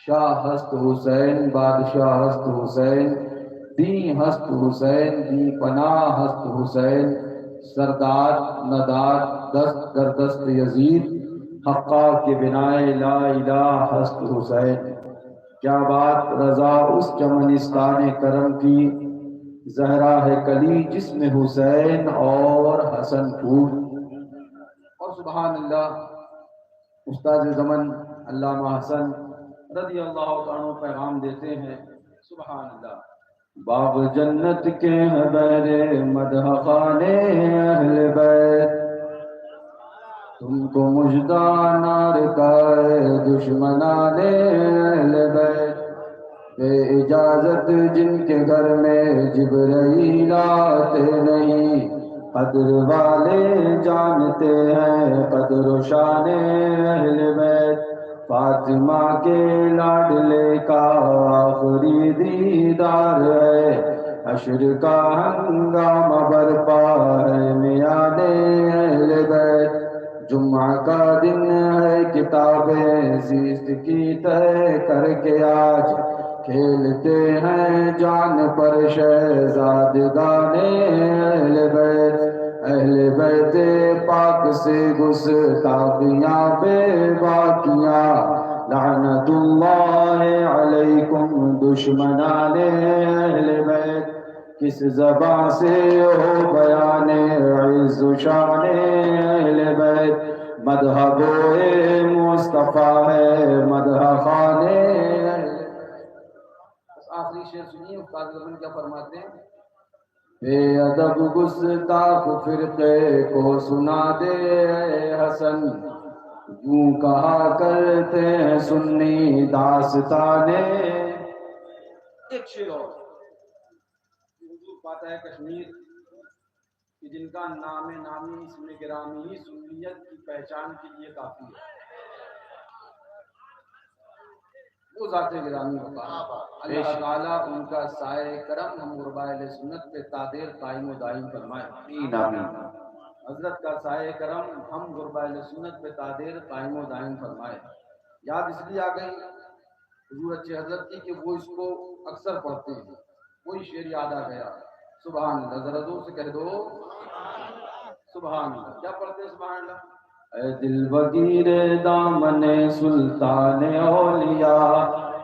شاہ ہست حسین بادشاہ ہست حسین، دین ہست حسین دی پناہ ہست حسین، سردار ندار دست در دست یزید، حقا کے بنائے لا الہ ہست حسین۔ کیا بات رضا اس چمنستان کرم کی، زہرا ہے کلی جس میں حسین اور حسن پھول۔ اور سبحان اللہ، استاد زمن علامہ حسن رضی اللہ عنہ پیغام دیتے ہیں، سبحان اللہ۔ باغ جنت کے ہیں بہرے مدح خانے اہل بیت، تم کو مژدہ نار کا ہے دشمنان اہل بیت، بے اجازت جن کے گھر میں جبرائیل آتے نہیں، قدر والے جانتے ہیں قدر و شان اہل بیت، فاطمہ کے لاڈلے کا آخری دیدار ہے، حشر کا ہنگامہ برپا ہے میان اہل بیت، جمعہ کا دن ہے کتابیں زیست کی طے کر کے آج، کھیلتے ہیں جان پر شہزادگان اہل بیت، اہل بیت پاک سے گستاخیاں بے باقیاں، لعنت اللہ علیکم دشمنان اہل بیت، کس زبان سے ہو بیان عز و شان اہل بیت، مدح گوئے مصطفیٰ ہے مدح خانے اہل۔ آخری شعر سنیے استاد زمن کیا فرماتے ہیں، بے ادب گستاخ فرقے کو سنا دے اے حسن، یوں کہا کرتے ہیں سنی داستانے۔ ایک شعر اور، حضور پاتا ہے کشمیر کہ جن کا نام نامی اسم گرامی ہی سنیت کی پہچان کے لیے کافی ہے، وہ ذات گرامی ہوگا اللہ تعالیٰ ان کا سائے کرم ہم غربا اہل سنت پہ تادیر قائم و دائم فرمائے، آمین آمین۔ حضرت کا سائے کرم ہم غربا اہل سنت پہ تادیر قائم و دائم فرمائے۔ یاد اس لیے آ گئی حضور اچھے حضرت کی کہ وہ اس کو اکثر پڑھتے ہیں، وہی شعر یاد آ گیا، سبحان اللہ، ذرا زور سے کہہ دو سبحان اللہ۔ کیا پڑھتے ہیں سبحان اللہ، اے دل بگیر دامن سلطان اولیاء،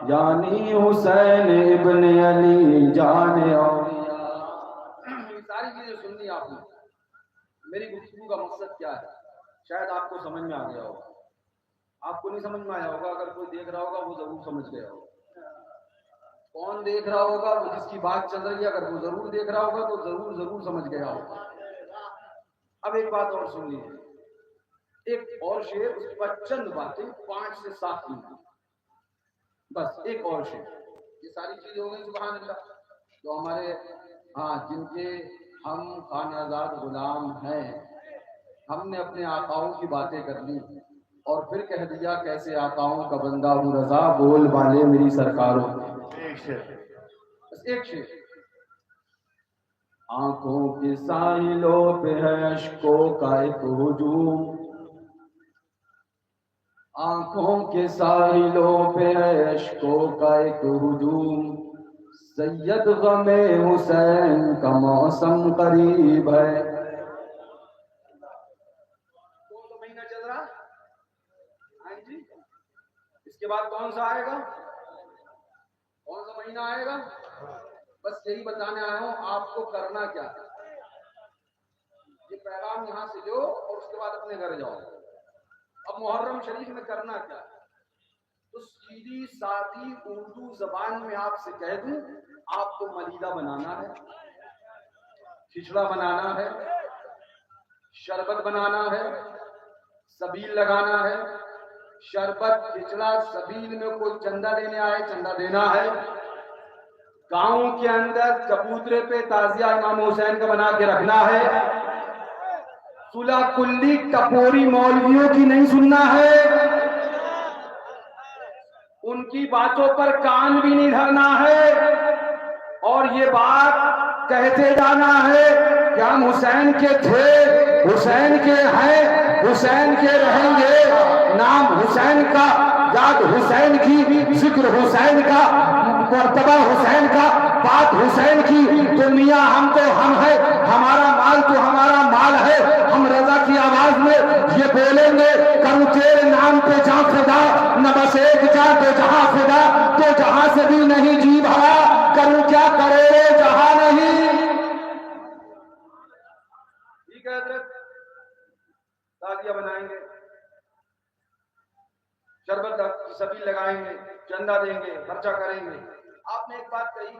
یعنی حسین ابن علی جان اولیاء۔ یہ ساری چیزیں سننی آپ نے۔ میری گفتگو کا مقصد کیا ہے، شاید آپ کو سمجھ میں آ گیا ہوگا، آپ کو نہیں سمجھ میں آیا ہوگا، اگر کوئی دیکھ رہا ہوگا وہ ضرور سمجھ گیا ہوگا۔ کون دیکھ رہا ہوگا، وہ جس کی بات چل رہی ہے، اگر وہ ضرور دیکھ رہا ہوگا تو ضرور سمجھ گیا ہوگا۔ اب ایک بات اور سن لیجیے، ایک اور شعر، اس کے بعد چند باتیں 5 سے 7 منٹ، بس ایک اور شعر، یہ ساری چیزیں ہو گئی سبحان اللہ۔ تو ہمارے جن کے ہم خانہ آزاد غلام ہیں، ہم نے اپنے آقاؤں کی باتیں کر لی اور پھر کہہ دیا کیسے آقاؤں کا بندہ ہوں رضا، بول والے میری سرکاروں۔ بس ایک شعر، آنکھوں کے ساحلوں پہ ہے اشکوں کا ایک ہجوم، آنکھوں کے ساحلوں پہ ہے اشکوں کا ایک ہجوم، سید غم حسین کا موسم قریب ہے۔ کون سا مہینہ چل رہا ہے جی؟ اس کے بعد کون سا آئے گا؟ کون سا مہینہ آئے گا؟ بس یہی بتانے آیا ہوں آپ کو کرنا کیا ہے۔ یہ پیغام یہاں سے لو اور اس کے بعد اپنے گھر جاؤ۔ اب محرم شریف میں کرنا کیا ہے، تو سیدھی سادی اردو زبان میں آپ سے کہہ دوں، آپ کو ملیدہ بنانا ہے، کھچڑا بنانا ہے، شربت بنانا ہے، سبیل لگانا ہے۔ شربت، کھچڑا، سبیل میں کوئی چندہ لینے آئے چندہ دینا ہے۔ گاؤں کے اندر چبوترے پہ تعزیہ امام حسین کا بنا کے رکھنا ہے۔ صلح کلی ٹپوری مولویوں کی نہیں سننا ہے، ان کی باتوں پر کان بھی نہیں دھرنا ہے، اور یہ بات کہتے جانا ہے کہ ہم حسین کے تھے، حسین کے ہیں، حسین کے رہیں گے، نام حسین کا یاد حسین کی، ذکر حسین کا، مرتبہ حسین کا، بات حسین کی، تو میاں ہم تو ہم ہے، ہمارا مال تو ہمارا مال ہے، ہم رضا کی آواز میں یہ بولیں گے، کروں تیرے نام پہ جان فدا، نہ بس ایک جان تو جہاں فدا، تو جہاں سے بھی نہیں جی بھرا، کروں کیا کرے جہاں نہیں. ٹھیک ہے حضرت، تازیہ بنائیں گے، شربت کی سبیل لگائیں گے، چندہ دیں گے، خرچہ کریں گے. آپ نے ایک بات کہی،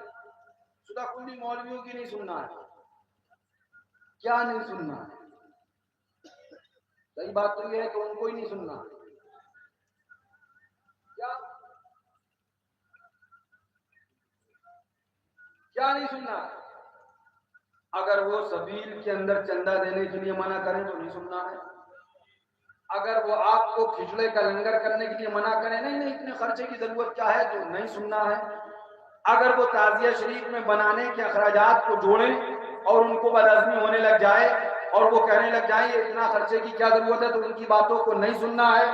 خدا کلی مولویوں کی نہیں سننا ہے. کیا نہیں سننا ہے؟ صحیح بات تو یہ ہے کہ ان کو ہی نہیں سننا. کیا نہیں سننا؟ اگر وہ سبیل کے اندر چندہ دینے کے لیے منع کریں تو نہیں سننا ہے. اگر وہ آپ کو کھچڑے کا لنگر کرنے کے لیے منع کریں، نہیں اتنے خرچے کی ضرورت کیا ہے، تو نہیں سننا ہے. اگر وہ تعزیہ شریف میں بنانے کے اخراجات کو جوڑیں اور ان کو بدعزمی ہونے لگ جائے اور وہ کہنے لگ جائیں اتنا خرچے کی کیا ضرورت ہے، تو ان کی باتوں کو نہیں سننا ہے.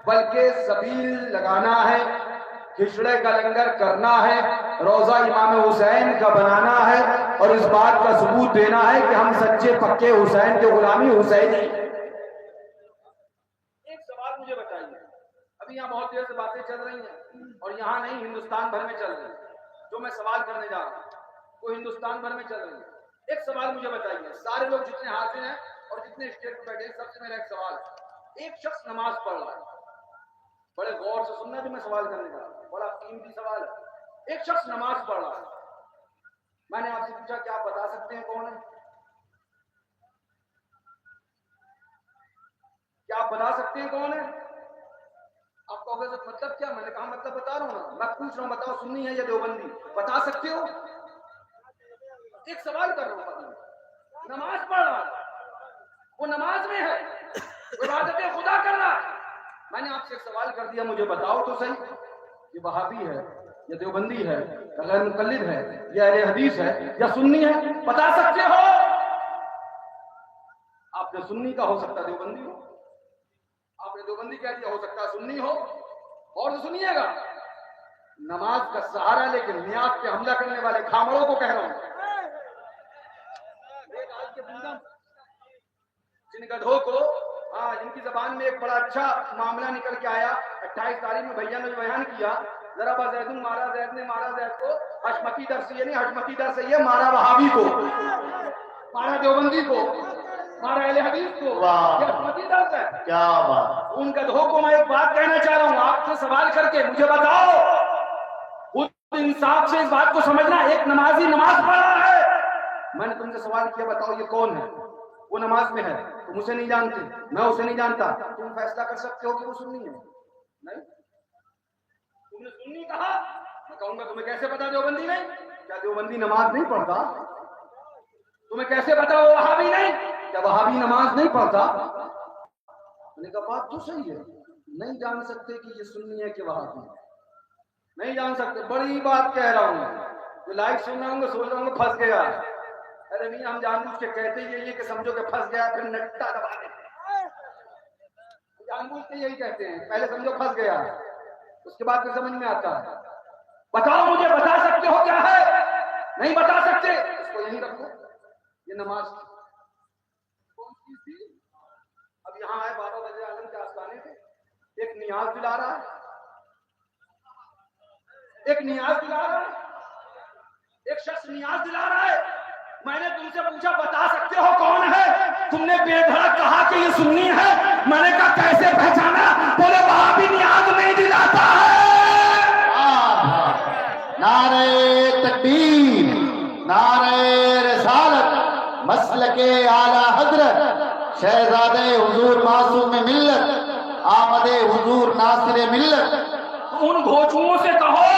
بلکہ سبیل لگانا ہے، کھچڑے کا لنگر کرنا ہے، روضہ امام حسین کا بنانا ہے، اور اس بات کا ثبوت دینا ہے کہ ہم سچے پکے حسین کے غلامی حسین ہیں. ایک سوال مجھے بتائیے، ابھی یہاں بہت دیر سے باتیں چل رہی ہیں اور یہاں نہیں ہندوستان بھر میں چل رہی ہیں. جو میں سوال کرنے جا رہا ہوں وہ ہندوستان بھر میں چل رہی ہے. ایک سوال مجھے بتائیے، سارے لوگ جتنے حاضر ہیں اور جتنے اسٹیج پہ بیٹھے ہیں، سب سے میرا ایک سوال ہے. ایک شخص نماز پڑھ رہا ہے، بڑے غور سے سننا جو میں سوال کرنے جا رہا ہوں، بڑا قیمتی سوال ہے. ایک شخص نماز پڑھ رہا ہے، میں نے آپ سے پوچھا کہ آپ بتا سکتے ہیں کون ہے؟ کیا آپ بتا سکتے ہیں کون ہے؟ آپ کہو گے مطلب کیا؟ میں نے کہا مطلب بتا رہا ہوں نا، میں پوچھ رہا ہوں بتاؤ سنی ہے یا دیوبندی؟ بتا سکتے ہو؟ ایک سوال کر رہا ہوں. نماز پڑھ رہا ہے، وہ نماز میں ہے، عبادت خدا کر رہا ہے. میں نے آپ سے ایک سوال کر دیا، مجھے بتاؤ تو صحیح، یہ وہابی ہے یا دیوبندی ہے یا غیر مقلد ہے یا اہل حدیث ہے یا سنی ہے؟ بتا سکتے ہو؟ آپ نے سنی کا ہو سکتا دیوبندی ہو، آپ نے دیوبندی کہہ دیا، ہو سکتا سنی ہو. اور تو سنیے گا، نماز کا سہارا لے کے نیاز پہ حملہ کرنے والے کھامڑوں کو کہہ رہا ہوں، جن گدھوں کو جن کی زبان میں ایک بڑا اچھا معاملہ نکل کے آیا 28 تاریخ میں بھیا نے بیان کیا، ذرا با زید مارا، زید نے مارا زید کو، حشمتی در سے یہ نہیں، حشمتی در سے یہ مارا وہابی کو، مارا دیوبندی کو، مارا اہل حدیث کو، یہ حشمتی در سے. کیا بات. ان گدھوں کو میں ایک بات کہنا چاہ رہا ہوں، آپ سے سوال کر کے مجھے بتاؤ، خود انصاف سے اس بات کو سمجھنا، ایک نمازی نماز پڑھ رہا ہے، میں نے تم سے سوال کیا بتاؤ یہ کون ہے؟ وہ نماز میں ہے، تم اسے نہیں جانتے، میں اسے نہیں جانتا، تم فیصلہ کر سکتے ہو کہ وہ سنی ہے؟ نہیں. تم نے سنی کہا، میں کہوں گا تمہیں کیسے پتا دیوبندی نہیں؟ کیا دیوبندی نماز نہیں پڑھتا؟ تمہیں کیسے پتا وہ وہابی نہیں؟ کیا وہابی نماز نہیں پڑھتا؟ میں نے کہا بات تو صحیح ہے، نہیں جان سکتے کہ یہ سنی ہے کہ وہابی، نہیں جان سکتے. بڑی بات کہہ رہا ہوں، جو لائف سن رہا ہوں گے سوچ رہا ہوں گے پھنس گیا. ارے نہیں، ہم جان بوجھ کے کہتے ہی یہ کہ سمجھو کہ پھنس گیا، پھر نٹا دبا دیتے، جان بوجھ کے یہی کہتے ہیں، پہلے سمجھو پھنس گیا، اس کے بعد پھر سمجھ میں آتا ہے. بتاؤ مجھے، بتا سکتے ہو کیا ہے؟ نہیں بتا سکتے، اس کو یہیں رکھو. یہ نماز کون سی تھی؟ اب یہاں آئے بابا وزیر اعظم کے آستانے سے، ایک نیاز دلا رہا ہے، ایک نیاز دلا رہا ہے، ایک شخص نیاز دلا رہا ہے. میں نے تم سے پوچھا بتا سکتے ہو کون ہے؟ تم نے بے دھڑک کہا کہ یہ سنی ہے. میں نے کہا کیسے پہچانا؟ بولے وہاں بھی نیاز نہیں دلاتا ہے. نعرہ تکبیر، نعرہ رسالت، مسلک اعلی حضرت شہزادہ حضور معصوم ملت، آمد حضور ناصر ملت. ان گھوچوؤں سے کہو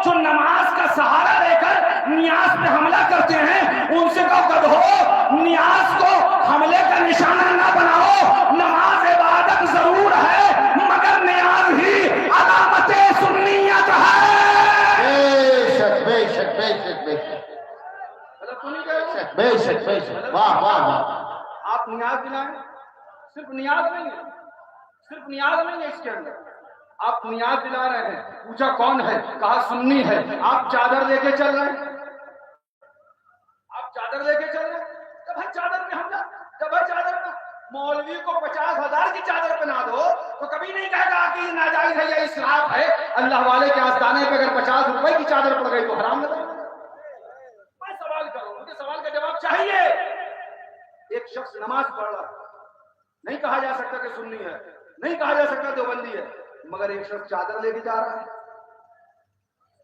جو نماز کا سہارا لے کر نیاز پہ حملہ کرتے ہیں، ان سے کہو گدھو، نیاز کو حملے کا نشانہ نہ بناؤ. نماز عبادت ضرور ہے مگر نیاز ہی علامت سنیت ہے. بے شک بے شک بے شک بے شک بے شک بے شک. واہ واہ واہ. آپ نیاز دلائیں، صرف نیاز نہیں ہے، صرف نیاز نہیں ہے اس کے اندر. آپ نیاز دلا رہے ہیں، پوچھا کون ہے، کہا سنی ہے، آپ چادر لے کے چل رہے ہیں، آپ چادر لے کے چل رہے ہیں، جب بھائی چادر پہ حملہ، جب بھائی چادر پہ مولوی کو 50,000 کی چادر پہنا دو تو کبھی نہیں کہے گا کہ یہ ناجائز ہے یا اسراف ہے. اللہ والے کے آستانے پہ اگر 50 روپے کی چادر پڑ گئی تو حرام لگے. میں سوال کروں، مجھے سوال کا جواب چاہیے. ایک شخص نماز پڑھ رہا ہے، نہیں کہا جا سکتا کہ سنی ہے، نہیں کہا جا سکتا دیوبندی ہے، مگر ایک شخص چادر لے کے جا رہا ہے،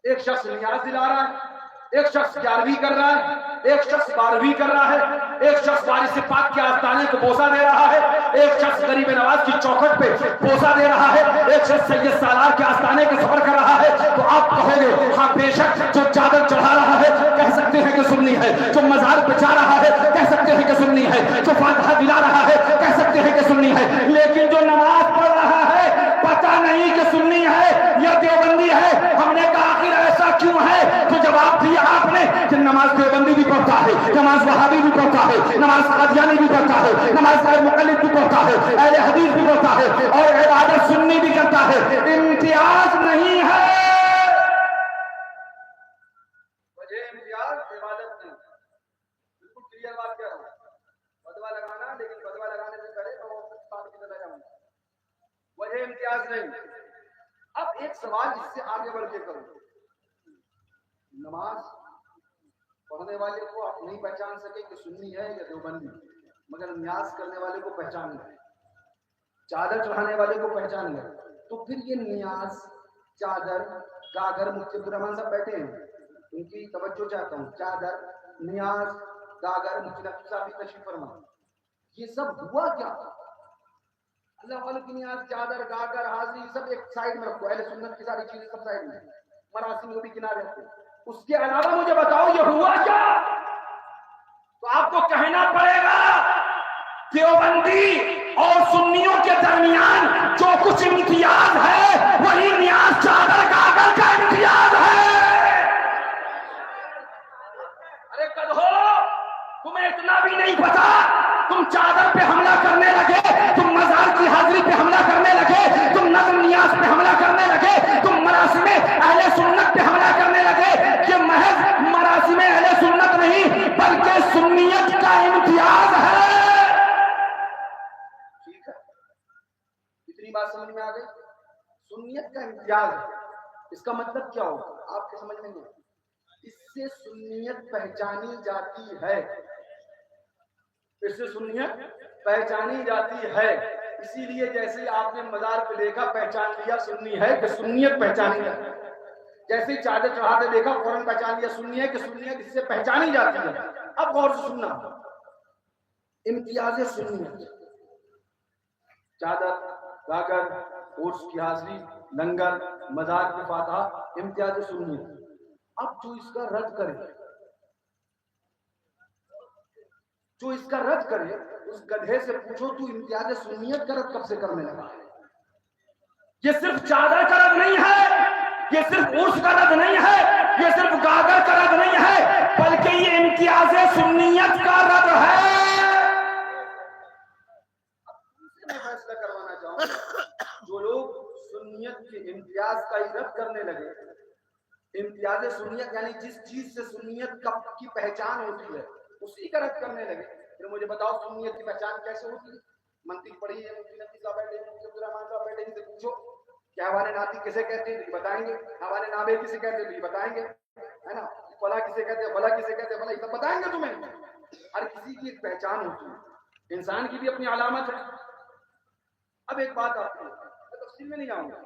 ایک شخص نیاز دلا رہا ہے، ایک شخص 11ویں کر رہا ہے، ایک شخص 12ویں کر رہا ہے، ایک شخص وارث پاک کے آستانے کو بوسہ دے رہا ہے، ایک شخص غریب نواز کی چوکھٹ پہ بوسہ دے رہا ہے، ایک شخص سید سالار کے آستانے کا سفر کر رہا ہے. تو آپ کہو گے ہاں بے شک جو چادر چڑھا رہا ہے کہہ سکتے ہیں کہ سنی ہے، جو مزار پہ جا رہا ہے کہہ سکتے ہیں کہ سنی ہے، جو فاتحہ دلا رہا ہے کہہ سکتے ہیں کہ سنی ہے. لیکن جو نماز پڑھ رہا ہے پتہ نہیں کہ سنی ہے یا دیوبندی ہے. ہم نے کہا آخر ایسا کیوں ہے؟ تو جواب دیا آپ نے کہ نماز دیوبندی بھی پڑھتا ہے، نماز وہابی بھی پڑھتا ہے، نماز قادیانی بھی پڑھتا ہے، نماز غیر مقلد بھی پڑھتا ہے، اہل حدیث بھی پڑھتا ہے، اور عبادت سنی بھی کرتا ہے. امتیاز نہیں ہے. وجہ امتیاز عبادت نہیں. بالکل کلیئر بات کہہ رہا ہوں. بدوا لگانا، لیکن بدوا لگانے سے پہلے میں وہ بات کی طرح جاؤں گا. وجہ امتیاز نہیں. اب ایک سوال اس سے آگے بڑھ کے کروں. نماز پڑھنے والے کو آپ نہیں پہچان سکے کہ سنی ہے یا دیوبندی، مگر نیاز کرنے والے کو پہچان گئے، چادر چڑھانے والے کو پہچان گئے. تو پھر یہ نیاز، چادر، گاگر، مفتی عبدالرحمان صاحب بیٹھے ہیں، ان کی توجہ چاہتا ہوں. چادر، نیاز، گاگر، مفتی نقوی صاحب بھی تشریف فرما. یہ سب ہوا کیا؟ اللہ والے کی نیاز، چادر، گاگر، حاضری سب ایک سائڈ میں رکھو، اہل سنت کی ساری چیزیں سب سائڈ میں، مراسم وہ بھی کنارے رکھو. اس کے علاوہ مجھے بتاؤ یہ ہوا کیا؟ تو آپ کو کہنا پڑے گا دیوبندی اور سنیوں کے درمیان جو کچھ امتیاز ہے وہی نیاز، چادر، گاگر کا امتیاز ہے. ارے کدھو تمہیں اتنا بھی نہیں پتا، تم چادر پہ حملہ کرنے لگے، تم مزار کی حاضری پہ حملہ کرنے لگے، تم نظر نیاز پہ حملہ کرنے لگے، تم مراسم اہل سنت پہ حملہ کرنے لگے. یہ محض مراسم اہل سنت نہیں بلکہ سنیت کا امتیاز ہے. ٹھیک ہے، اتنی بات سمجھ میں آ گئی. سنیت کا امتیاز ہے، اس کا مطلب کیا ہوگا آپ کے سمجھ میں نہیں؟ اس سے سنیت پہچانی جاتی ہے، اس سے سنیت پہچانی جاتی ہے. اسی لیے جیسے آپ نے مزار پہ دیکھا پہچان لیا سنی ہے کہ سنیت پہچانی جاتی ہے، جیسے ہی چادر چڑھاتے دیکھا فوراً پہچان لیا سنی ہے کہ سنیت اس سے پہچانی جاتی ہے. اب غور سے سننا، امتیاز سنیت، چادر، گاگر، عرس کی حاضری، لنگر، مزار کی فاتحہ، امتیاز سنیت. اب جو اس کا رد کرے، جو اس کا رد کرے اس گدھے سے پوچھو تو امتیاز سنیت کا رد کب سے کرنے لگا؟ یہ صرف چادر کا رد نہیں ہے، یہ صرف عرس کا رد نہیں ہے، یہ صرف گاگر کا رد نہیں ہے، بلکہ یہ امتیاز سنیت کا رد ہے. میں فیصلہ کروانا چاہوں جو لوگ سنیت کے امتیاز کا ہی رد کرنے لگے، امتیاز سنیت یعنی جس چیز سے سنیت کی پہچان ہوتی ہے اسی کا رد کرنے لگے. پھر مجھے بتاؤ سنیت کی پہچان کیسے ہوتی ہے؟ منطق پڑھی ہے، مفتی نقوی صاحب بیٹھے، مفتی عبدالرحمان صاحب بیٹھے، ان سے پوچھو کہ حوالے ناطق کسے کہتے ہیں تو یہ بتائیں گے، حوالے نابے کسے کہتے ہیں تو یہ بتائیں گے، ہے نا، فلاں کسے کہتے ہیں، فلاں کسے کہتے ہیں، فلاں یہ سب بتائیں گے تمہیں. ہر کسی کی ایک پہچان ہوتی ہے، انسان کی بھی اپنی علامت ہے. اب ایک بات آتی ہے، میں تفصیل میں نہیں جاؤں گا.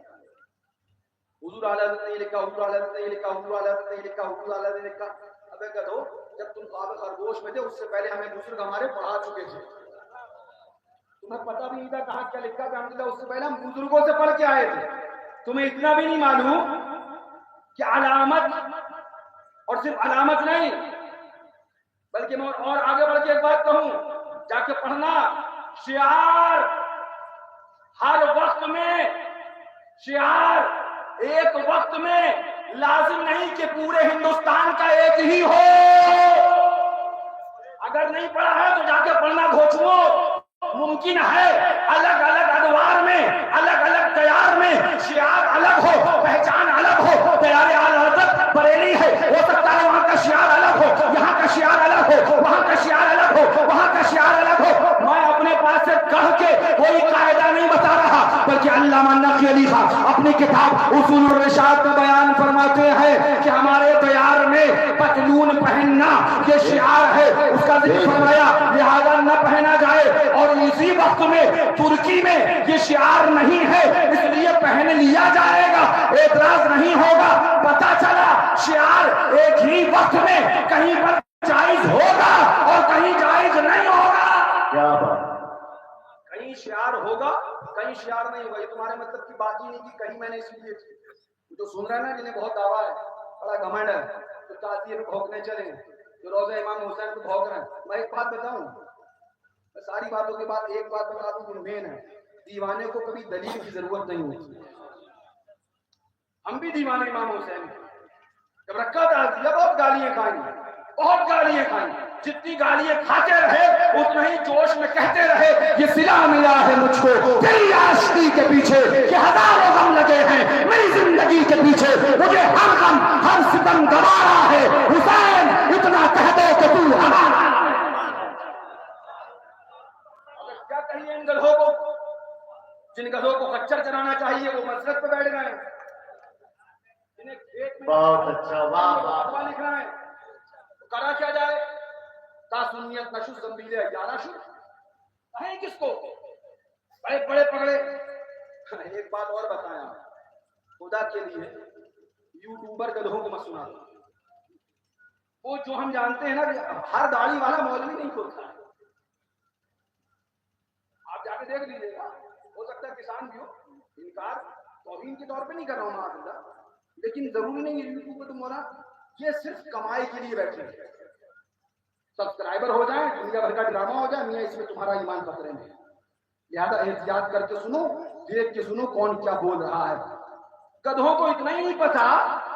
حضور اعلیٰ حضرت نے یہ لکھا، حضور اعلیٰ حضرت نے یہ لکھا، حضور اعلیٰ حضرت نے یہ لکھا، حضور اعلیٰ حضرت نے لکھا. اب ایک کہو جب تم خواب خرگوش میں تھے اس سے پہلے ہمیں بزرگ ہمارے پڑھا چکے تھے، تمہیں پتہ بھی نہیں تھا کہاں کیا لکھا تھا، اس سے پہلے ہم بزرگوں سے پڑھ کے آئے تھے. تمہیں اتنا بھی نہیں معلوم کہ علامت، اور صرف علامت نہیں بلکہ میں اور آگے بڑھ کے ایک بات کہوں، جا کے پڑھنا، شعار ہر وقت میں، شعار ایک وقت میں لازم نہیں کہ پورے ہندوستان کا ایک ہی ہو. اگر نہیں پڑھا ہے تو جا کے پڑھنا گھوچو. ممکن ہے الگ الگ ادوار میں، الگ الگ تیار میں میں شعار الگ ہو، پہچان الگ ہو. تیار اعلی حضرت بریلی ہے، ہو سکتا ہے وہاں کا شعار الگ ہو، یہاں کا شعار الگ ہو، وہاں کا شعار الگ ہو، وہاں کا شعار الگ ہو. میں اپنے پاس سے کہہ کے کوئی قاعدہ نہیں بتا رہا، بلکہ علامہ نقی علی خان اپنی کتاب اصول الرشاد میں بیان فرماتے ہیں کہ ہمارے دیار میں پتلون پہننا یہ شعار ہے، اس کا ذکر فرمایا لہذا نہ پہنا جائے. اور اسی وقت میں ترکی میں یہ شعار نہیں ہے اس لیے پہن لیا جائے گا، اعتراض نہیں ہوگا. پتا چلا شعار ایک ہی وقت میں کہیں پر جائز ہوگا اور کہیں جائز نہیں ہوگا. کیا بات. کہیں شعار ہوگا کہیں شعار نہیں ہوگا. یہ تمہارے مطلب کی بات ہی نہیں کی، کہیں میں نے اسی لیے جو سن رہا ہے نا، جنہیں بہت دعویٰ ہے، بڑا گھمنڈ ہے، تو تعزیے پہ بھونکنے چلیں، جو روزہ امام حسین پہ بھونک رہے ہیں. میں ایک بات بتاؤں، میں ساری باتوں کے بعد ایک بات بتا دوں جو مین ہے، دیوانے کو کبھی دلیل کی ضرورت نہیں ہوتی. ہم بھی دیوانے امام حسین ہیں. جب رکھا تعزیہ بہت گالیاں کھائیں، بہت گالیاں کھائیں، جتنی گالیاں کھاتے رہے اتنا ہی جوش میں کہتے رہے یہ صلہ ملا ہے مجھ کو تیری عاشقی کے پیچھے، کہ ہزاروں غم لگے ہیں میری زندگی کے پیچھے، مجھے ہر غم ہر ستم گوارا ہے، حسین اتنا کہہ دو کہ تو ہمارا. کیا کہیں ان گدھوں کو، جن گدھوں کو خچر چلانا چاہیے وہ مسجد پہ بیٹھ گئے، جنہیں کھیت میں بہت اچھا. واہ واہ. لکھنا ہے کرا کیا جائے. سنیت نشو زمبیلے گیارہ شو کہیں کس کو بڑے بڑے پکڑے. ایک بات اور بتایا خدا کے لیے، یوٹیوبر گدھوں کو مت سنا. وہ جو ہم جانتے ہیں نا کہ ہر داڑھی والا مولوی نہیں ہوتا. آپ جا کے دیکھ لیجیے گا، ہو سکتا ہے کسان بھی ہو. انکار توہین کے طور پہ نہیں کر رہا ہوں معاذ اللہ، لیکن ضروری نہیں ہے یوٹیوب پہ تم ہونا. یہ صرف کمائی کے لیے بیٹھے ہیں، سبسکرائبر ہو جائیں، دنیا بھر کا ڈرامہ ہو جائے، میاں اس میں تمہارا ایمان خطرے میں. لہٰذا احتیاط کر کے سنو، دیکھ کے سنو کون کیا بول رہا ہے. گدھوں کو اتنا ہی نہیں پتا،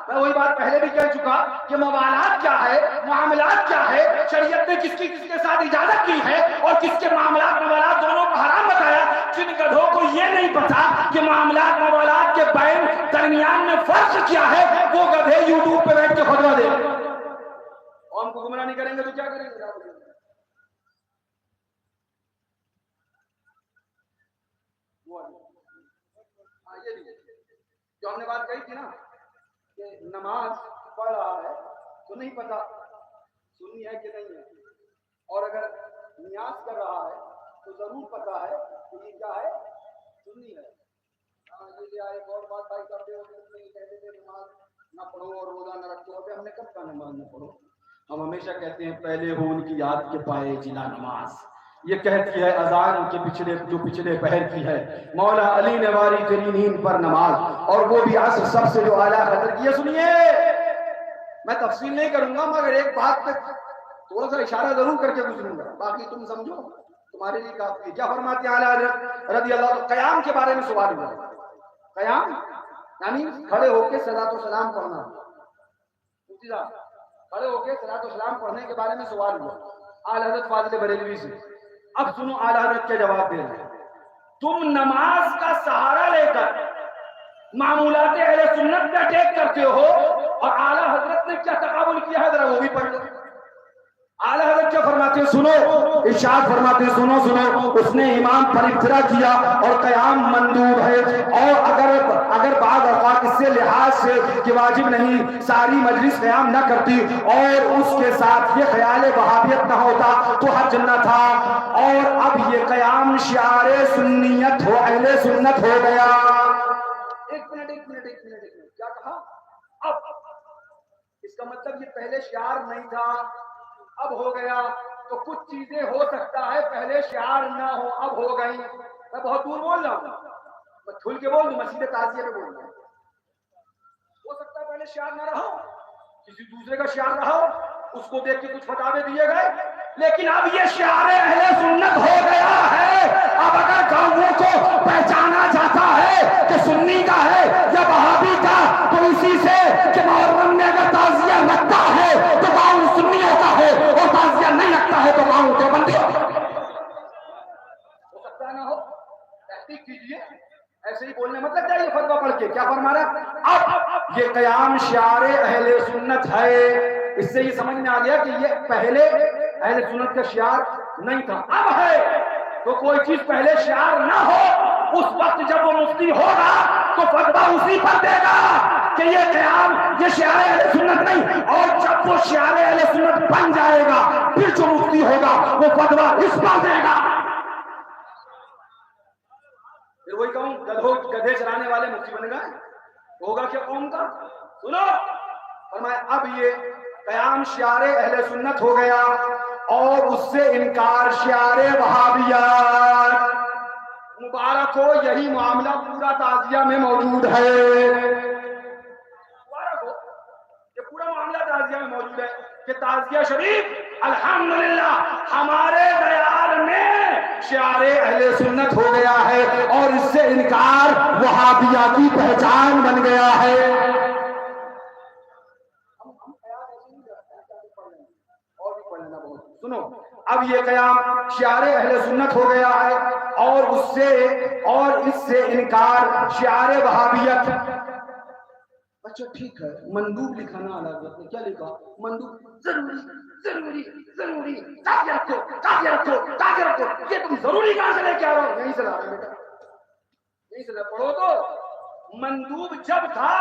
میں وہی بات پہلے بھی کہہ چکا کہ موالات کیا ہے، معاملات کیا ہے، شریعت نے کس کے ساتھ اجازت کی ہے اور کس کے معاملات موالات دونوں کو حرام بتایا. جن گدھوں کو یہ نہیں پتا کہ معاملات موالات کے بین درمیان میں فرق کیا ہے، وہ گدھے یوٹیوب پہ بیٹھ کے فتویٰ دے. ہم کو گمراہ نہیں کریں گے تو کیا کریں گے؟ جو ہم نے بات کہی تھی نا کہ نماز پڑھ رہا ہے تو نہیں پتا سنی ہے کہ نہیں ہے، اور اگر نیاز کر رہا ہے تو ضرور پتا ہے کہ یہ کیا ہے، سنی ہے. ایک اور بات بھائی کرتے ہو کہتے تھے نماز نہ پڑھو اور روزہ نہ رکھو. ہم نے کب کہا نماز نہ پڑھو؟ ہم ہمیشہ کہتے ہیں پہلے ہو ان کی یاد کے پائے جلا نماز. یہ کہتی ہے اذان کے پچھلے پہر کی ہے، مولا علی نے واری کری نیند پر نماز، اور وہ بھی عصر سب سے جو اعلیٰ قدر کی ہے. سنیے میں تفصیل نہیں کروں گا، مگر ایک بات پہ تھوڑا سا اشارہ ضرور کر کے گزروں گا، باقی تم سمجھو تمہارے لیے کافی. کیا فرماتے ہیں اعلیٰ حضرت رضی اللہ عنہ؟ قیام کے بارے میں سوال ہوا. قیام یعنی کھڑے ہو کے صلاۃ و سلام پڑھنا. کھڑے ہو کے صلاۃ و سلام پڑھنے کے بارے میں سوال ہوا اعلیٰ حضرت فاضل بریلوی سے. اب سنو اعلیٰ حضرت کے جواب دے رہے ہیں. تم نماز کا سہارا لے کر معمولات اہل سنت پہ اٹیک کرتے ہو، اور اعلیٰ حضرت نے کیا تقابل کیا ہے ذرا وہ بھی پڑھ لو. اعلیٰ حضرت کیا فرماتے ہیں سنو، ارشاد فرماتے ہیں سنو سنو، اس نے امام پر ابتدا کیا اور قیام مندوب ہے، اور اگر بعض اوقات اس سے لحاظ سے کہ واجب نہیں ساری مجلس قیام نہ کرتی اور اس کے ساتھ یہ خیال وہابیت نہ ہوتا تو حج نہ تھا. اور اب یہ قیام شعار سنیت ہو، اہل سنت ہو گیا. ایک منٹ کیا کہا؟ اب اس کا مطلب یہ پہلے شعار نہیں تھا اب ہو گیا. تو کچھ چیزیں ہو سکتا ہے پہلے شعار نہ ہو اب ہو گئی. میں بہت دور بول رہا ہوں، میں کھل کے بول دوں، مسجد تعزیہ پہ بول رہا ہوں. ہو سکتا ہے پہلے شعار نہ رہا، کسی دوسرے کا شعار رہا، اس کو دیکھ کے کچھ فتاوے دیے گئے، لیکن اب یہ شعار اہل سنت ہو گیا ہے. اب اگر قوموں کو پہچانا جاتا ہے کہ سنی کا ہے یا وہابی کا، تو اسی سے کہ محرم میں اگر تعزیہ رکھتا ہے تو گاؤں سنیوں کا ہے، اور تعزیہ نہیں رکھتا ہے تو گاؤں دیوبندی ہو سکتا ہے نہ ہو. تحقیق کیجیے، ایسے ہی بولنے تمہیں مطلب کیا یہ فتویٰ پڑھ کے کیا فرما رہا ہے؟ اب یہ قیام شعار اہل سنت ہے. اس سے یہ سمجھ میں آ گیا کہ یہ پہلے اہل سنت کا شعار نہیں تھا، اب ہے. تو کوئی چیز پہلے شعار نہ ہو، اس وقت جب وہ مفتی ہوگا تو فتویٰ اسی پر دے گا کہ یہ قیام یہ شعار اہل سنت نہیں. اور جب وہ شعار اہل سنت بن جائے گا پھر جو مفتی ہوگا وہ فتویٰ اس پر دے گا. پھر وہی کہوں گدھے چلانے والے مفتی بن گئے، ہوگا کیا قوم کا؟ سنو فرمایا اب یہ قیام شعار اہل سنت ہو گیا اور اس سے انکار شعار وہابیات. مبارک ہو یہی معاملہ پورا تعزیہ میں موجود ہے. مبارک ہو یہ پورا معاملہ تعزیہ میں موجود ہے کہ تعزیہ شریف الحمدللہ ہمارے دیار میں شعار اہل سنت ہو گیا ہے اور اس سے انکار وہابیہ کی پہچان بن گیا ہے. سنو اب یہ قیام شعار اہل سنت ہو گیا ہے اور اس سے انکار شعار وہابیت. اچھا ٹھیک ہے، مندوب لکھانا حضرت نے کیا لکھا؟ مندوب ضروری ضروری ضروری تاکہ رکھو تاکہ رکھو تاکہ رکھو. یہ تم ضروری کہاں سے لے کے آ رہا ہو؟ نہیں سے لا رہے بیٹا، نہیں سے لا. پڑھو تو مندوب جب تھا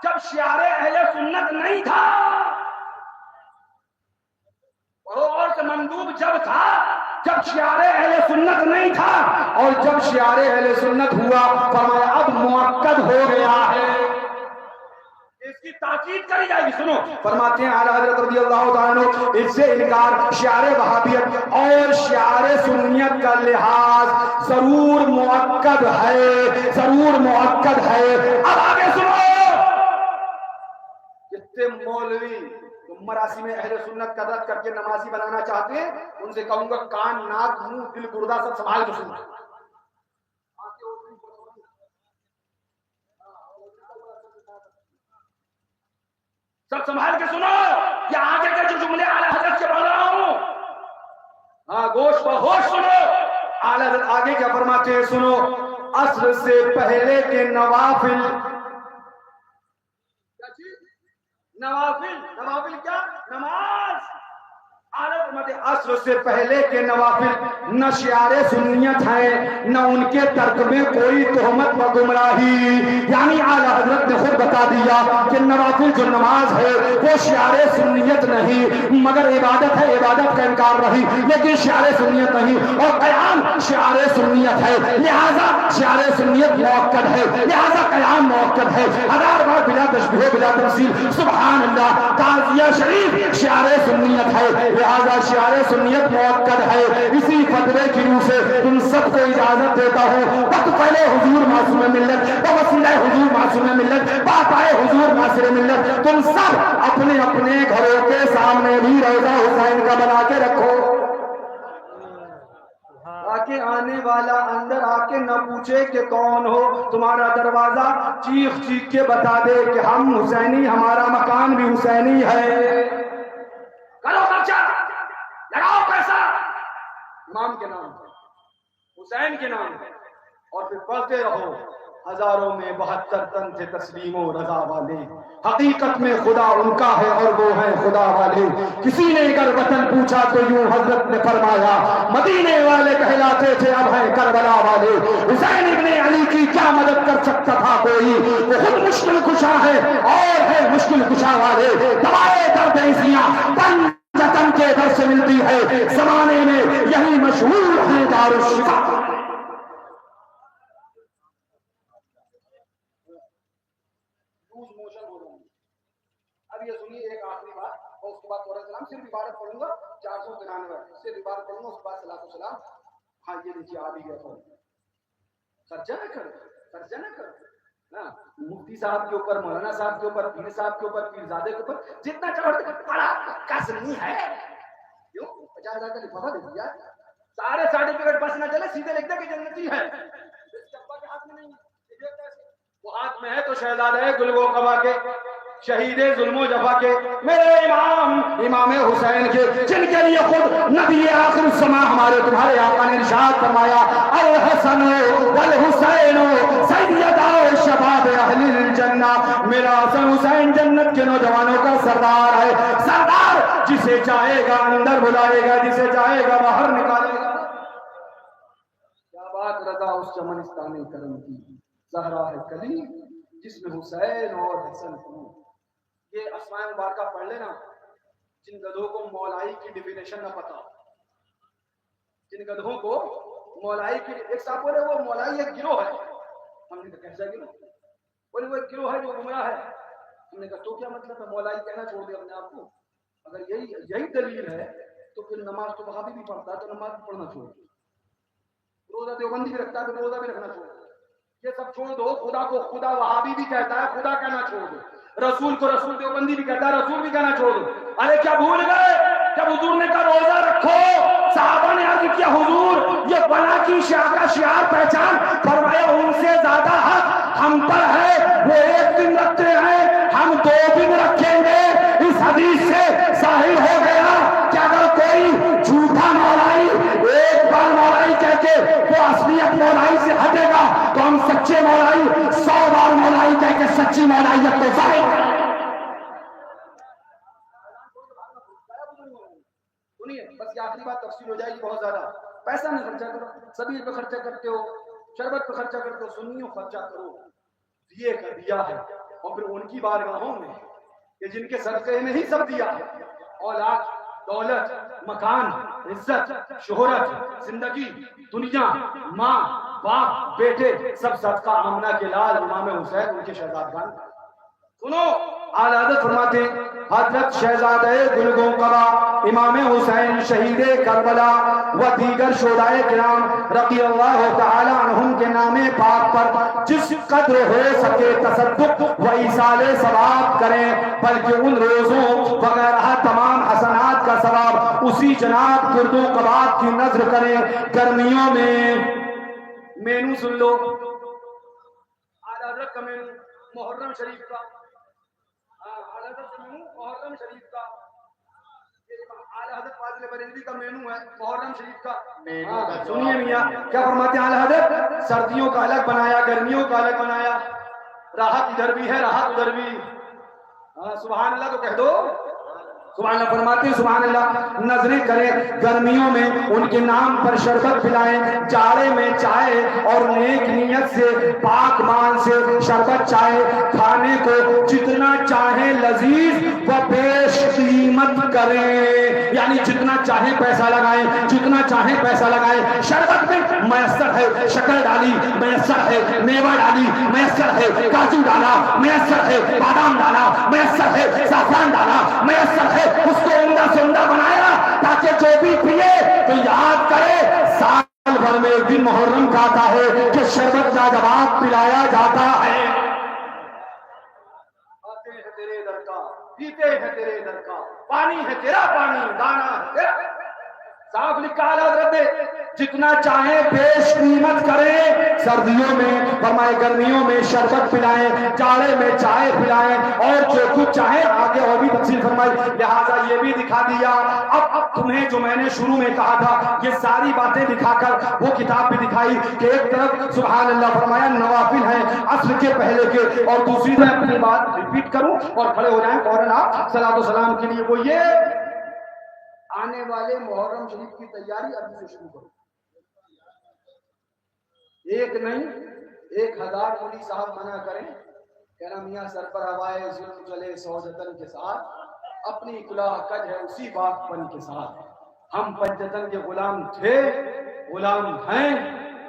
جب شعار اہل سنت نہیں تھا. اور مندوب جب تھا جب شعار اہل سنت نہیں تھا اور جب شعار اہل سنت ہوا فرمایا اب مؤکد ہو گیا ہے. اس کی تاکید کری جائے گی. سنو فرماتے ہیں اعلیٰ حضرت رضی اللہ تعالیٰ عنہ اس سے انکار شعار وہابیت اور شعار سنیت کا لحاظ ضرور مؤکد ہے، ضرور مؤکد ہے. اب آگے سنو، جتنے مولوی مراسم اہل سنت کا رد کر کے نمازی بنانا چاہتے ہیں ان سے کہوں گا کان ناک منہ دل گردہ سب سنبھال کے سنو. سب سنبھال کے سنو. یہ آگے کے جو جملے اعلیٰ حضرت کے بول رہا ہوں ہاں گوش بہوش سنو. اعلیٰ حضرت آگے کیا فرماتے ہیں سنو. عصر سے پہلے کے نوافل، نوافل کیا؟ نماز. عصر سے پہلے کے نوافل نہ شعار سنیت ہیں نہ ان کے ترک میں کوئی تہمت و گمراہی. یعنی اعلیٰ حضرت نے خود بتا دیا کہ نوافل جو نماز ہے وہ شعار سنیت نہیں مگر عبادت ہے، عبادت کا انکار رہی لیکن شعار سنیت نہیں. اور قیام شعار سنیت ہے لہذا شعار سنیت مؤکد ہے، لہذا قیام مؤکد ہے. ہزار بار بلا تشبیہ بلا تمثیل سبحان اللہ. تعزیہ شریف شعار سنیت ہے لہذا شعار سنیت مؤکد ہے. اسی فتوے کی روح سے تم سب کو اجازت دیتا ہوں وقت پہلے حضور معصوم ملت وسیلہ حضور معصوم ملت باپائے حضور ناصر ملت تم سب اپنے اپنے گھروں کے سامنے بھی روضہ حسین کا بنا کے رکھو تاکہ آنے والا اندر آ کے نہ پوچھے کہ کون ہو. تمہارا دروازہ چیخ چیخ کے بتا دے کہ ہم حسینی، ہمارا مکان بھی حسینی ہے. کرو خرچہ، لگاؤ پیسہ امام کے نام پہ، حسین کے نام پہ، اور پھر پڑھتے رہو ہزاروں میں 72 تن تھے تسلیم و رضا والے. حقیقت میں خدا ان کا ہے اور وہ ہیں خدا والے. کسی نے اگر وطن پوچھا تو یوں حضرت نے فرمایا مدینے والے کہلاتے تھے اب ہیں کربلا والے. حسین ابن علی کی کیا مدد کر سکتا تھا کوئی؟ وہ خود مشکل کشا ہے اور ہے مشکل کشا والے. دوائے درد ایسیاں جتن کے در سے ملتی ہے زمانے میں یہی مشہور ہے دارالشفا. اب یہ سنیے ایک آخری بات اور اس کے بعد قرآن سلام صرف عبارت پڑھوں گا 493 صرف عبارت پڑھوں گا اس کے بعد صلاۃ و سلام. ہاں یہ نیچے آ بھی گیا تھا. خرچہ نہ کر نا مفتی صاحب کے اوپر، مولانا صاحب کے اوپر، پیر صاحب کے اوپر، پیرزادے کے اوپر جتنا چڑھتے بڑا کس نہیں ہے. کیوں 50,000 کا لفافہ دے دیا، سارے سرٹیفکیٹ بس نہ چلے سیدھے لکھ دے کہ جنتی ہے. اس چپا کے ہاتھ میں نہیں ہے، وہ ہاتھ میں ہے تو شہزادہ ہے گل و قبا کے. شہید ظلم و جفا کے میرے امام حسین کے، جن کے لیے خود نبی آخر الزماں ہمارے تمہارے آقا نے ارشاد فرمایا الحسن والحسین سیدا شباب اہل الجنہ، میرا حسن حسین جنت کے نوجوانوں کا سردار ہے، سردار جسے چاہے گا اندر بلائے گا، جسے چاہے گا باہر نکالے گا۔ کیا بات رضا اس چمنستانی کرم کی، زہرا ہے کلی جس میں حسین اور حسن ہوں۔ یہ اسماء مبارکہ پڑھ لینا، جن گدھوں کو مولائی کی ڈیفینیشن نہ پتا، جن گدھوں کو مولائی کی، ایک صاحب بولے وہ مولائی ایک گروہ ہے، ہم نے کہا کیسا گروہ؟ بولے وہ ایک گروہ ہے جو گمراہ ہے۔ ہم نے کہا تو کیا مطلب ہے؟ مولائی کہنا چھوڑ دیا اپنے آپ کو؟ اگر یہی دلیل ہے تو پھر نماز تو وہابی بھی پڑھتا ہے تو نماز بھی پڑھنا چھوڑ دو، روزہ دیوبندی بھی رکھتا ہے تو روزہ بھی رکھنا چھوڑ دو، یہ سب چھوڑ دو۔ خدا کو خدا وہابی بھی کہتا ہے، خدا کہنا چھوڑ دو۔ رسول کو رسول دیوبندی بھی کہتا ہے، رسول بھی کہنا چھوڑ دو۔ ارے کیا بھول گئے جب حضور نے کہا روزہ رکھو، صحابہ نے عرض کیا حضور یہ بنا کی شیعہ کا شعار پہچان، فرمایا ان سے زیادہ حق ہم پر ہے، وہ ایک دن رکھتے ہیں ہم 2 دن رکھیں گے۔ اس حدیث سے ظاہر ہو گیا کہ اگر کوئی جھوٹا مولائی ایک بار مولائی کہہ کے وہ اصلیت مولائی سے ہٹے گا تو ہم سچے مولائی 100 بار مولائی کہہ کے سچی مولائیت کو ظاہر کریں گے۔ سنیے بس یہ آخری بات تفصیل ہو جائے گی بہت زیادہ۔ پیسہ نہ خرچہ کرو، سبیل پہ خرچہ کرتے ہو، شربت پہ خرچہ کرتے ہو، سنیوں خرچہ کرو، دیے کا دیا ہے، اور پھر ان کی بارگاہوں میں کہ جن کے صدقے میں ہی سب دیا ہے، اولاد، دولت، مکان، عزت، شہرت، زندگی، دنیا، ماں، باپ، بیٹے، سب صدقہ آمنہ کے لال امام حسین ان کے شہزادگان۔ سنو اعلیٰ حضرت فرماتے ہیں حضرت شہزادہ گلگوں قبا امام حسین شہید کربلا و دیگر شہدائے کرام رضی اللہ تعالی عنہم کے نام پاک پر جس قدر ہو سکے تصدق و ایصال ثواب کریں، بلکہ ان روزوں وغیرہ تمام حسنات کا ثواب اسی جناب گردوں قبات کی نظر کریں۔ گرمیوں میں مینو سن لو، اعلیٰ حضرت کا مینو محرم شریف کا، محرم شریف کا، اعلیٰ حضرت فاضل بریلوی کا مینو ہے محرم شریف کا۔ سنیے میاں کیا فرماتے ہیں اعلیٰ حضرت، سردیوں کا الگ بنایا، گرمیوں کا الگ بنایا، راحت ادھر بھی ہے راحت ادھر بھی۔ سبحان اللہ تو کہہ دو سبحان اللہ۔ فرماتے ہیں سبحان اللہ، نظریں کریں گرمیوں میں ان کے نام پر شربت پلائیں، جاڑے میں چائے اور نیک نیت سے پاک مان سے شربت چائے، کھانے کو جتنا چاہیں لذیذ و پیش قیمت کریں، یعنی جتنا چاہیں پیسہ لگائیں، جتنا چاہیں پیسہ لگائیں۔ شربت میں میسر ہے شکر ڈالی، میسر ہے میوہ ڈالی، میسر ہے کاجو ڈالا، میسر ہے بادام ڈالا، میسر ہے زعفران ڈالا، میسر ہے اس کو عمدہ سے عمدہ بنایا تاکہ جو بھی پیے تو یاد کرے سال بھر میں ایک دن محرم کا آتا ہے کہ شربت لاجواب پلایا جاتا ہے۔ آتے ہیں تیرے در کا، پیتے ہیں تیرے در کا، پانی ہے تیرا پانی، دانا ہے تیرا۔ صاف لکھا ہے حضرت نے جتنا چاہیں پیش قیمت کریں، سردیوں میں فرمائے گرمیوں میں شربت پلائیں، جاڑے میں چائے پلائیں، اور جو کچھ چاہیں آگے اور بھی تفصیل فرمائی۔ لہٰذا یہ بھی دکھا دیا اب تمہیں جو میں نے شروع میں کہا تھا یہ ساری باتیں دکھا کر وہ کتاب بھی دکھائی کہ ایک طرف سبحان اللہ فرمایا نوافل ہیں عصر کے پہلے کے، اور دوسری میں اپنی بات ریپیٹ کروں اور کھڑے ہو جائیں فوراً آپ صلاۃ و سلام کے لیے، وہ یہ آنے والے محرم شریف کی تیاری ابھی سے شروع کرو۔ ایک نہیں 1000 مولی صاحب منع کریں، کہنا میاں سر پر ہوائے ظلم چلے سوجتن کے ساتھ، اپنی کلاہ کج ہے اسی باغ پن کے ساتھ۔ ہم پنجتن کے غلام تھے، غلام ہیں،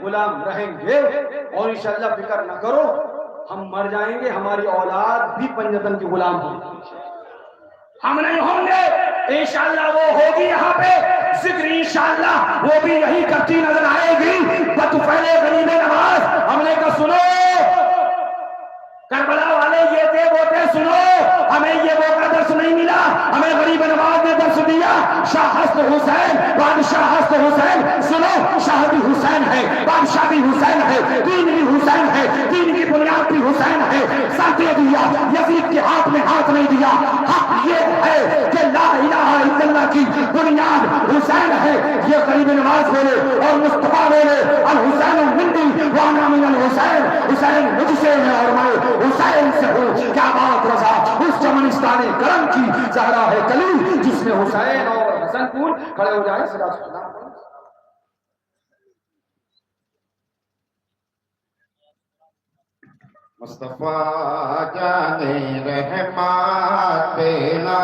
غلام رہیں گے، اور انشاءاللہ فکر نہ کرو ہم مر جائیں گے ہماری اولاد بھی پنجتن کے غلام ہوگی، ہم نہیں ہوں گے انشاءاللہ وہ ہوگی یہاں پہ ذکر انشاءاللہ وہ بھی یہی کرتی نظر آئے گی۔ بطفیل غنیم نواز ہم نے کہا سنو کربلا والے یہ تھے وہ تھے، سنو ہمیں یہ وہ کا درس نہیں ملا، ہمیں غریب نواز نے درس دیا، بادشاہ ہست حسین، بادشاہ ہست حسین. سنو، شاہ بھی حسین ہے، بادشاہ بھی حسین ہے، دین بھی حسین ہے، دین کی بنیاد بھی حسین ہے. سر دے دیا، یزید کے ہاتھ میں ہاتھ نہیں دیا. حق یہ ہے کہ لا الہ الا اللہ کی بنیاد حسین ہے. یہ غریب نواز بولے اور مصطفیٰ بولے الحسین منی وانا من الحسین، حسین مجھ سے ہے اور میں حسین سے ہوں. کیا بات رضا، اس چمنستانی کرم کی زہرا ہے کلی جس میں حسین اور حسن پور کھڑے ہو جائیں. صدا سلام. مصطفیٰ جان رحمت پینا